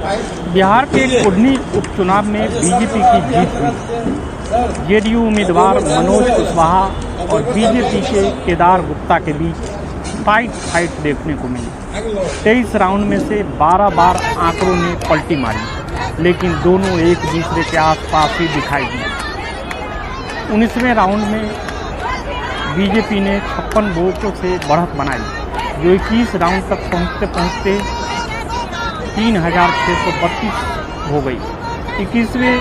बिहार के कुढ़नी उपचुनाव में बीजेपी की जीत हुई। जेडीयू उम्मीदवार मनोज कुशवाहा और बीजेपी के केदार गुप्ता के बीच फाइट देखने को मिली। 23 राउंड में से 12 बार आंकड़ों ने पलटी मारी, लेकिन दोनों एक दूसरे के आसपास ही दिखाई दिए। 19वें राउंड में बीजेपी ने 56 वोटों से बढ़त बनाई, जो 21 राउंड तक पहुंचते 3632 हो गई। 21वें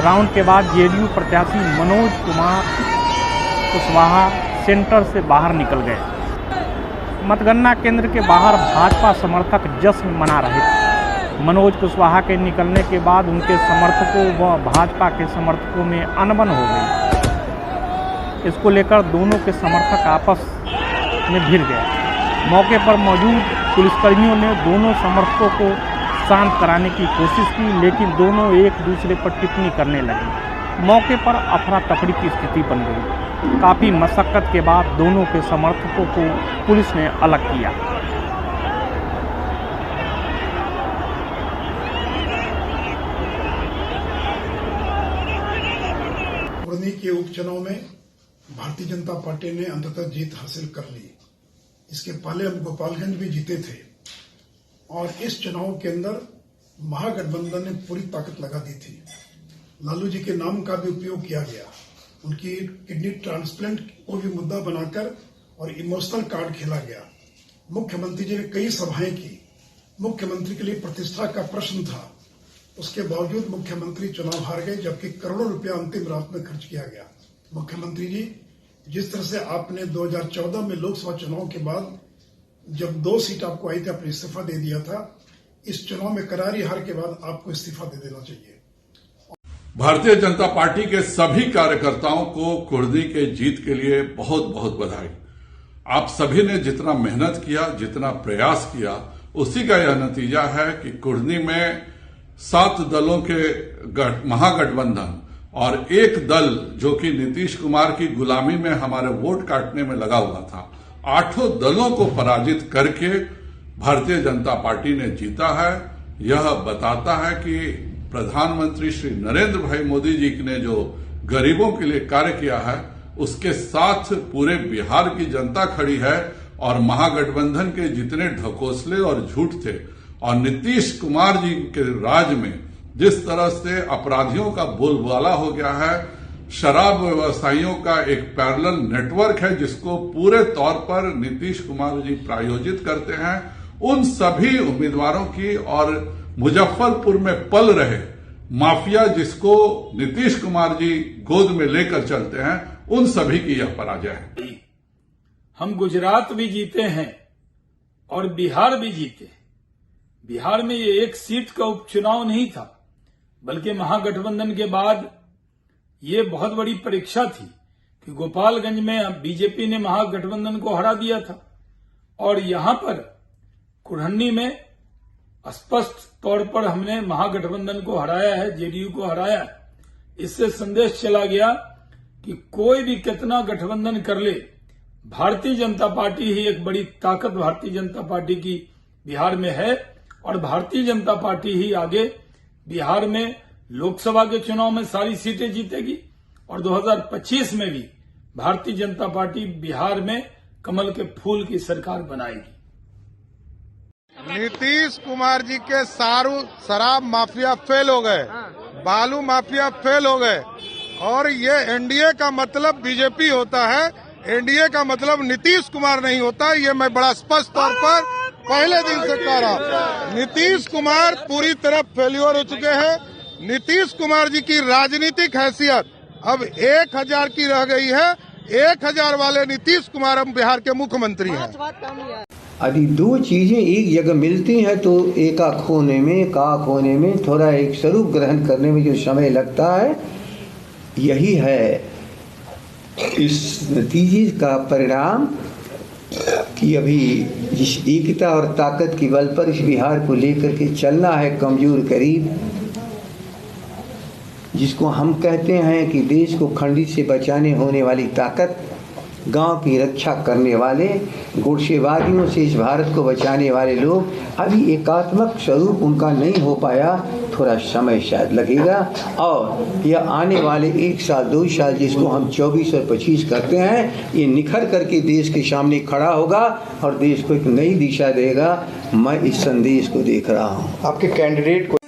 राउंड के बाद जेडीयू प्रत्याशी मनोज कुमार कुशवाहा सेंटर से बाहर निकल गए। मतगणना केंद्र के बाहर भाजपा समर्थक जश्न मना रहे थे। मनोज कुशवाहा के निकलने के बाद उनके समर्थकों व भाजपा के समर्थकों में अनबन हो गई। इसको लेकर दोनों के समर्थक आपस में भिड़ गए। मौके पर मौजूद पुलिसकर्मियों ने दोनों समर्थकों को शांत कराने की कोशिश की, लेकिन दोनों एक दूसरे पर टिप्पणी करने लगे। मौके पर अफरा तफरी की स्थिति बन गई। काफ़ी मशक्कत के बाद दोनों के समर्थकों को पुलिस ने अलग किया। कुढ़नी के उपचुनाव में भारतीय जनता पार्टी ने अंततः जीत हासिल कर ली। इसके पहले हम गोपालगंज भी जीते थे और इस चुनाव के अंदर महागठबंधन ने पूरी ताकत लगा दी थी। लालू जी के नाम का भी उपयोग किया गया, उनकी किडनी ट्रांसप्लांट को भी मुद्दा बनाकर और इमोशनल कार्ड खेला गया। मुख्यमंत्री जी ने कई सभाएं की, मुख्यमंत्री के लिए प्रतिष्ठा का प्रश्न था, उसके बावजूद मुख्यमंत्री चुनाव हार गए, जबकि करोड़ों रुपया अंतिम रात में खर्च किया गया। मुख्यमंत्री जी, जिस तरह से आपने 2014 में लोकसभा चुनाव के बाद जब 2 सीट आपको आई थी, आपने इस्तीफा दे दिया था। इस चुनाव में करारी हार के बाद आपको इस्तीफा दे देना चाहिए। भारतीय जनता पार्टी के सभी कार्यकर्ताओं को कुढ़नी के जीत के लिए बहुत बहुत बधाई। आप सभी ने जितना मेहनत किया, जितना प्रयास किया, उसी का यह नतीजा है कि कुढ़नी में 7 दलों के महागठबंधन और एक दल जो कि नीतीश कुमार की गुलामी में हमारे वोट काटने में लगा हुआ था, 8 दलों को पराजित करके भारतीय जनता पार्टी ने जीता है। यह बताता है कि प्रधानमंत्री श्री नरेंद्र भाई मोदी जी ने जो गरीबों के लिए कार्य किया है, उसके साथ पूरे बिहार की जनता खड़ी है। और महागठबंधन के जितने ढकोसले और झूठ थे और नीतीश कुमार जी के राज में जिस तरह से अपराधियों का बोलबाला हो गया है, शराब व्यवसायियों का एक पैरेलल नेटवर्क है जिसको पूरे तौर पर नीतीश कुमार जी प्रायोजित करते हैं, उन सभी उम्मीदवारों की और मुजफ्फरपुर में पल रहे माफिया जिसको नीतीश कुमार जी गोद में लेकर चलते हैं, उन सभी की यह पराजय है। हम गुजरात भी जीते हैं और बिहार भी जीते। बिहार में ये एक सीट का उपचुनाव नहीं था, बल्कि महागठबंधन के बाद ये बहुत बड़ी परीक्षा थी कि गोपालगंज में बीजेपी ने महागठबंधन को हरा दिया था और यहां पर कुढ़नी में स्पष्ट तौर पर हमने महागठबंधन को हराया है, जेडीयू को हराया है। इससे संदेश चला गया कि कोई भी कितना गठबंधन कर ले, भारतीय जनता पार्टी ही एक बड़ी ताकत भारतीय जनता पार्टी की बिहार में है और भारतीय जनता पार्टी ही आगे बिहार में लोकसभा के चुनाव में सारी सीटें जीतेगी और 2025 में भी भारतीय जनता पार्टी बिहार में कमल के फूल की सरकार बनाएगी। नीतीश कुमार जी के शराब माफिया फेल हो गए, बालू माफिया फेल हो गए और ये एनडीए का मतलब बीजेपी होता है, एनडीए का मतलब नीतीश कुमार नहीं होता। ये मैं बड़ा स्पष्ट तौर पर पहले दिन से कह रहा। नीतीश कुमार पूरी तरह फेल्योर हो चुके हैं। नीतीश कुमार जी की राजनीतिक हैसियत अब 1000 की रह गई है। 1000 वाले नीतीश कुमार अब बिहार के मुख्यमंत्री हैं। यदि 2 चीजें एक जगह मिलती हैं तो एक आँख होने में थोड़ा एक स्वरूप ग्रहण करने में जो समय लगता है, यही है इस नतीजे का परिणाम कि अभी जिस एकता और ताकत की बल पर इस बिहार को लेकर के चलना है, कमजोर करीब, जिसको हम कहते हैं कि देश को खंडित से बचाने होने वाली ताकत, गांव की रक्षा करने वाले, गुटसेवादियों से इस भारत को बचाने वाले लोग, अभी एकात्मक स्वरूप उनका नहीं हो पाया, थोड़ा समय शायद लगेगा। और यह आने वाले 1 साल 2 साल जिसको हम 24 और 25 करते हैं, ये निखर करके देश के सामने खड़ा होगा और देश को एक नई दिशा देगा। मैं इस संदेश को देख रहा हूँ। आपके कैंडिडेट को